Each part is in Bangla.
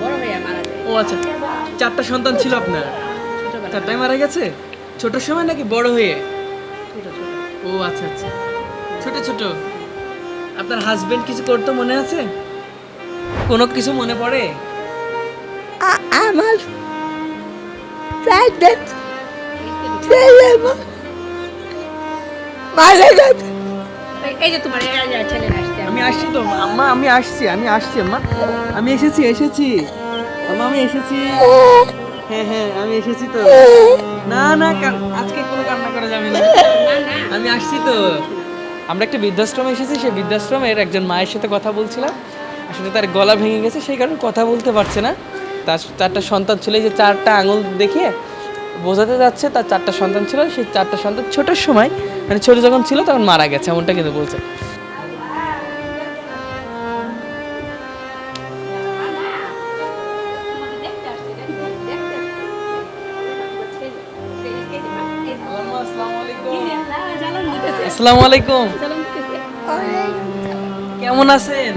বড় হয়ে মারা যায়। ও আচ্ছা, চারটা সন্তান ছিল আপনার? ছোটবেলা চারটাই মারা গেছে ছোট সময় নাকি বড় হয়ে? ছোট ছোট। ও আচ্ছা আচ্ছা, ছোট ছোট। আপনার হাজবেন্ড কিছু করতো মনে আছে? কোনো কিছু মনে পড়ে? আমার চারটে ছেলে মারা গেছে। এই যে তোমার ছেলে আসছে। আমি আসছি তো আম্মা, আমি আসছি আম্মা, আমি এসেছি আম্মা, আমি এসেছি। হ্যাঁ হ্যাঁ, আমি এসেছি তো। না না, আজকে কোনো কান্না করা যাবে না, আমি আসছি তো। আমরা একটা বৃদ্ধাশ্রমে এসেছি, সেই বৃদ্ধাশ্রমের একজন মায়ের সাথে কথা বলছিলাম। আসলে তার গলা ভেঙে গেছে, সেই কারণে কথা বলতে পারছে না। তার চারটা সন্তান ছিল, এই যে চারটা আঙুল দেখিয়ে বোঝাতে যাচ্ছে তার চারটা সন্তান ছিল। সেই চারটা সন্তান ছোটোর সময়, মানে ছোটো যখন ছিল তখন মারা গেছে, এমনটা কিন্তু বলছে। আসসালামু আলাইকুম, কেমন আছেন?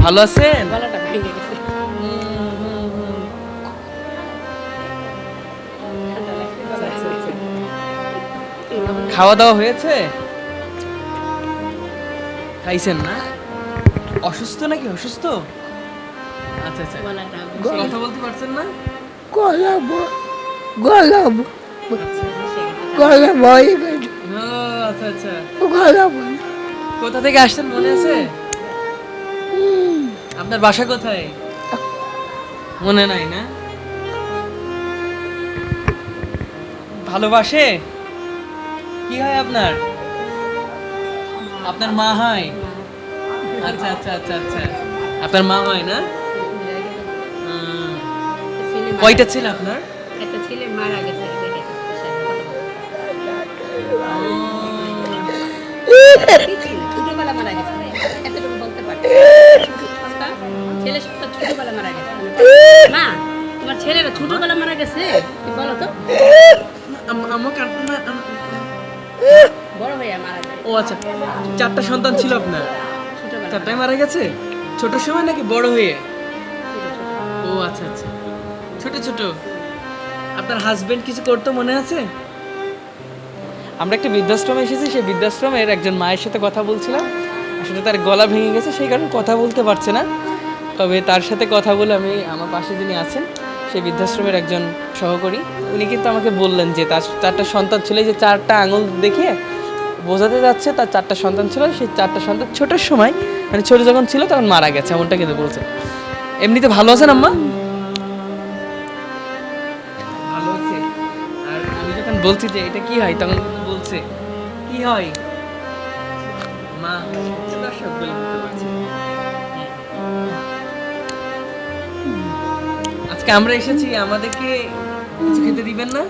ভালো আছেন? গলাটা ভেঙে গেছে। খাওয়া দাওয়া হয়েছে? খাইছেন না? অসুস্থ নাকি? অসুস্থ? আচ্ছা আচ্ছা, গলাটা কথা বলতে পারছেন না? গলাবো গলাবো আচ্ছা। গলা ভয়ে গেছে। ও আচ্ছা আচ্ছা, গলাবো কোথা থেকে আসছেন মনে আছে? আপনার বাসা কোথায় মনে নাই না? ভালোবাসে? কি হয় আপনার? আপনার মা হয়? আচ্ছা আচ্ছা আচ্ছা আচ্ছা, আপনার মা হয় না? কয়টা ছিল আপনার? একটা ছেলে মারা গেছে। ছোটবেলা মারা গেছে, এতটুকু বলতে পারি। ছেলে সন্তান ছোটবেলা মারা গেছে। মা, তোমার ছেলেরা ছোটবেলা মারা গেছে, তুমি বলো তো। বড় হয়ে মারা যায়। ও আচ্ছা, চারটা সন্তান ছিল আপনার? ছোটবেলা চারটাই মারা গেছে ছোট সময় নাকি বড় হয়ে? ছোট ছোট। ও আচ্ছা আচ্ছা, ছোট ছোট। আপনার হাজবেন্ড কিছু করতো মনে আছে? আমরা একটা বৃদ্ধাশ্রমে এসেছি, সেই বৃদ্ধাশ্রমের একজন মায়ের সাথে কথা বলছিলাম। আসলে তার গলা ভেঙে গেছে, সেই কারণে কথা বলতে পারছে না। তবে তার সাথে কথা বলে আমি, আমার পাশে যিনি আছেন সেই বৃদ্ধাশ্রমের একজন সহকর্মী, উনি কিন্তু আমাকে বললেন যে তার চারটা সন্তান ছিল, এই যে চারটা আঙুল দেখিয়ে বোঝাতে যাচ্ছে তার চারটা সন্তান ছিল। সেই চারটা সন্তান ছোটোর সময়, মানে ছোটো যখন ছিল তখন মারা গেছে, এমনটা কিন্তু বলছে। এমনিতে ভালো আছেন আম্মা? ভালো আছে। আর আমি যখন বলছি যে এটা কি হয়, তখন কিন্তু বলছে কি হয় মা, দর্শক বলে বুঝতে পারছি। আজকে আমরা এসেছি, আমাদেরকে কিছু খেতে দিবেন না?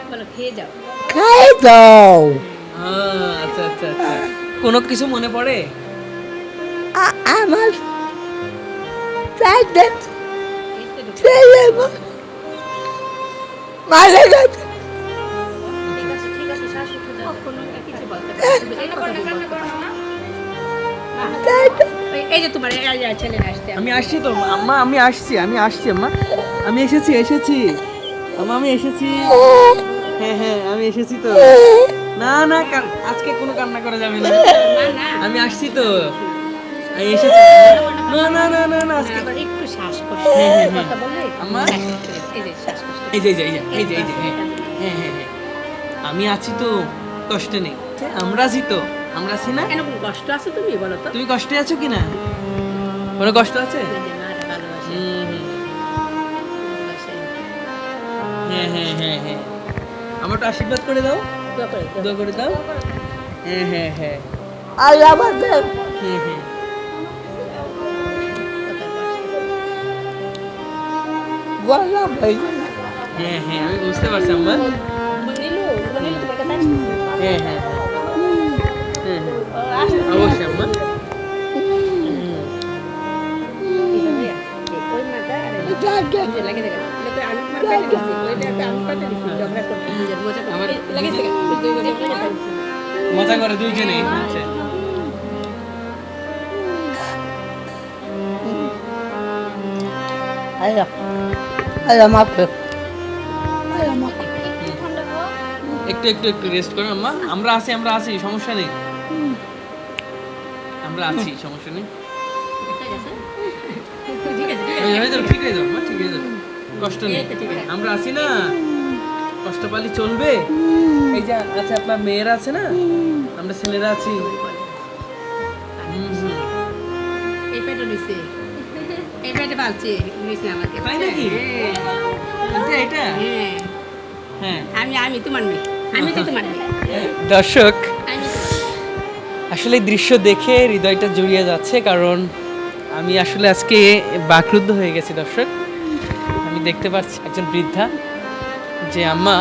বলো খেয়ে যাও। খাই দাও। আচ্ছা আচ্ছা আচ্ছা, কোনো কিছু মনে পড়ে? আমার চারটে ছেলে মারা গেছে। ঠিক আছে ঠিক আছে, শ্বাস উঠে যাও। কখনো কিছু বলতে পারছি না। এই এই যে তোমার ছেলে আসছে। আমি আসছি তো আম্মা, আমি আসছি আম্মা, আমি এসেছি আম্মা, আমি এসেছি। হ্যাঁ হ্যাঁ, আমি এসেছি তো। না না, আজকে কোনো কান্না করা যাবে না, আমি আসছি তো, আমি এসেছি। না না না না না, আজকে আবার একটু শ্বাসকষ্ট হ্যাঁ, হ্যাঁ, হ্যাঁ। কথা বললে আম্মা? এই যে শ্বাসকষ্ট। এই যে হ্যাঁ হ্যাঁ হ্যাঁ হ্যাঁ, আমি আছি তো, কষ্ট নেই। আমরা আছি তো, আমরা আছি না? কেন কোনো কষ্ট আছে তুমি বলো তো? তুমি কষ্টে আছো কি না? কোনো কষ্ট আছে? এই যে মারা ভালোবাসে। ভালোবাসে। হ্যাঁ হ্যাঁ হ্যাঁ হ্যাঁ, আমার তো আশীর্বাদ করে দাও, দোয়া করে দাও। দোয়া করে দাও। হ্যাঁ হ্যাঁ হ্যাঁ আর আমাদের হ্যাঁ হ্যাঁ, গলা ভেঙে হ্যাঁ হ্যাঁ, আমি বুঝতে পারছি আম্মা। নীলু তোমার কাছে আসতেছে। হ্যাঁ হ্যাঁ হ্যাঁ হ্যাঁ হ্যাঁ, অবশ্যই আম্মা। ওই মাটা আর এই যাকে যে লাগে দেখো। এটা আমি তোমার কাছে দিছি। ওইটা আমি কাছে দিছি। ঝগড়া করতে নিজের মজা আমার করে। লাগে দেখো। দুই বছর লাগে ফেলছি। মজা করে দুইজনেই। আচ্ছা আল্লাহ আল্লাহ মাফ করো আল্লাহ মাফ করো একটু একটু একটু রেস্ট করো আম্মা, আমরা আছি সমস্যা নেই, আমরা আছি সমস্যা নেই। ঠিক আছে হয়ে যাবে, ঠিক হয়ে যাবে আম্মা, ঠিক হয়ে যাবে, কষ্ট নেই, এই তো ঠিক আছে। আমরা আছি না, কষ্ট পালি চলবে। এই যে আচ্ছা আপনার মেয়েরা আছে না, আমরা ছেলেরা আছি। এই পেটে নিছে এই পেটে পালছে নিছে আমাকে তাই নাকি? হ্যাঁ এটা হ্যাঁ হ্যাঁ। আমি তোমার মেয়ে আমি তো তোমার মেয়ে দর্শক আমি আসলে এই দৃশ্য দেখে হৃদয়টা জুড়িয়ে যাচ্ছে, কারণ আমি আসলে আজকে বাকরুদ্ধ হয়ে গেছি দর্শক। আমি দেখতে পাচ্ছি একজন বৃদ্ধা যে আম্মা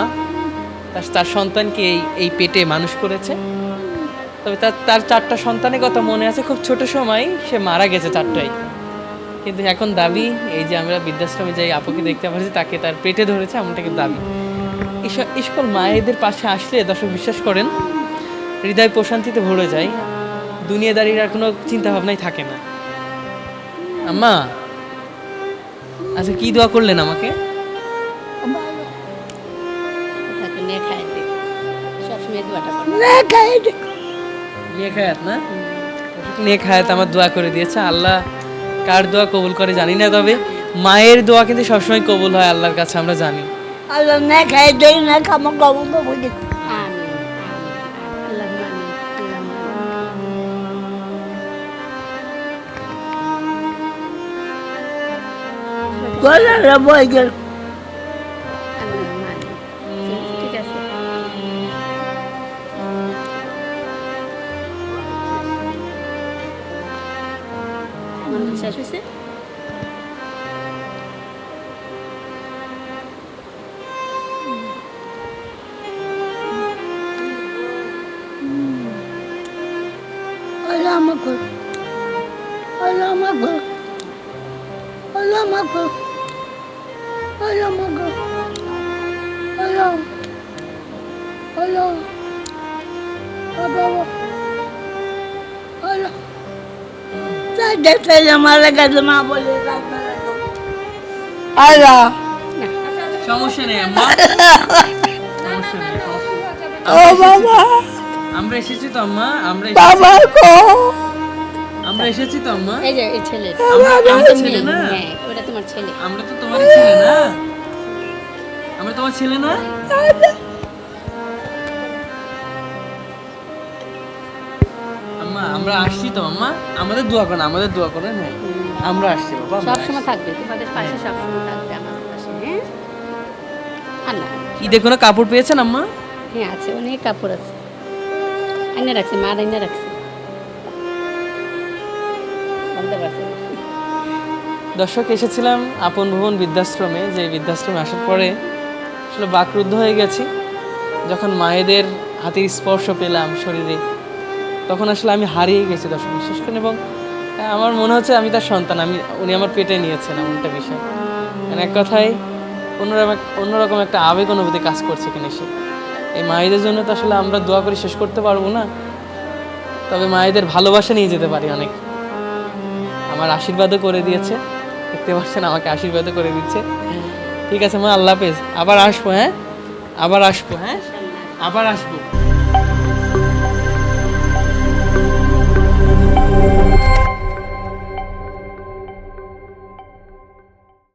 তার সন্তানকে এই পেটে মানুষ করেছে, তবে তার 4টা সন্তানের কথা মনে আছে, খুব ছোট সময় সে মারা গেছে 4টাই, কিন্তু এখন দাবি এই যে আমরা বৃদ্ধাশ্রমে যাই আপুকে দেখতে পাচ্ছি তাকে তার পেটে ধরেছে এমনটা কিন্তু দাবি। এই সকল মায়েদের পাশে আসলে দর্শক বিশ্বাস করেন হৃদয় প্রশান্তিতে ভরে যায়, দুনিয়াদারির আর কোনো চিন্তা ভাবনাই থাকে না। আম্মা আচ্ছা কি দোয়া করলেন আমাকে? তাকে নিয়ে খাই দে সবসময় দোয়াটা করো না খাই নিয়ে খায়াত না, নিয়ে খায়াত আমার দোয়া করে দিয়েছে। আল্লাহ কার দোয়া কবুল করে জানি না, তবে মায়ের দোয়া কিন্তু সবসময় কবুল হয় আল্লাহর কাছে, আমরা জানি। আল্লাহ না খাই দেই না খামো কবো কবো আমিন আল্লাহুম্মা আমিন গলা বই গেল আল্লাহুম্মা আমিন ঠিক আছে মন শেষ হয়েছে আল্লাহ মাফ করো আল্লাহ মাফ করো আল্লাহ মাফ করো আল্লাহ মাফ করো আল্লাহ আল্লাহ বাবা আল্লাহ তাই দেখতে মারা গেছে মা বলে আল্লাহ সমস্যা নেই আম্মা, সমস্যা নেই, ও বাবা আমরা এসেছি তো আম্মা, বাবা গো আমরা এসেছি তো আম্মা, এই যে এই ছেলে আমরা ছেলে না, হ্যাঁ ওটা তোমার ছেলে আমরা তো তোমারই ছেলে না, আমরা তোমার ছেলে না। আম্মা আমরা আসছি তো আম্মা, আমাদের দোয়া করেন হ্যাঁ, আমরা আসছি বাবা, আমরা সব আসছি। সময় থাকবে তোমাদের পাশে সব সময় থাকবে আমাদের পাশে হ্যাঁ আল্লাহ ঈদে কোনো কাপড় পেয়েছেন আম্মা? হ্যাঁ আছে অনেক কাপড় আছে আইনা রাখছে মা আইনা রাখছে বলতে পারছে না। দর্শক এসেছিলাম আপন ভুবন বৃদ্ধাশ্রমে, যে বৃদ্ধাশ্রমে আসার পরে আসলে বাকরুদ্ধ হয়ে গেছি। যখন মায়েদের হাতের স্পর্শ পেলাম শরীরে, তখন আসলে আমি হারিয়ে গেছি দর্শক বিশেষ করে, এবং আমার মনে হচ্ছে আমি তার সন্তান, উনি আমার পেটে নিয়েছেন এমনটা বিষয়। মানে এক কথায় অন্যরকম একটা আবেগ অনুভূতি কাজ করছে এখানে এসে। এই মায়েদের জন্য তো আসলে আমরা দোয়া করে শেষ করতে পারবো না, তবে মায়েদের ভালোবাসা নিয়ে যেতে পারি অনেক। আমার আশীর্বাদও করে দিয়েছে, দেখতে পাচ্ছেন আমাকে আশীর্বাদও করে দিচ্ছে। ঠিক আছে মা, আল্লাহ হাফেজ, আবার আসবো হ্যাঁ, আবার আসবো হ্যাঁ, আবার আসবো।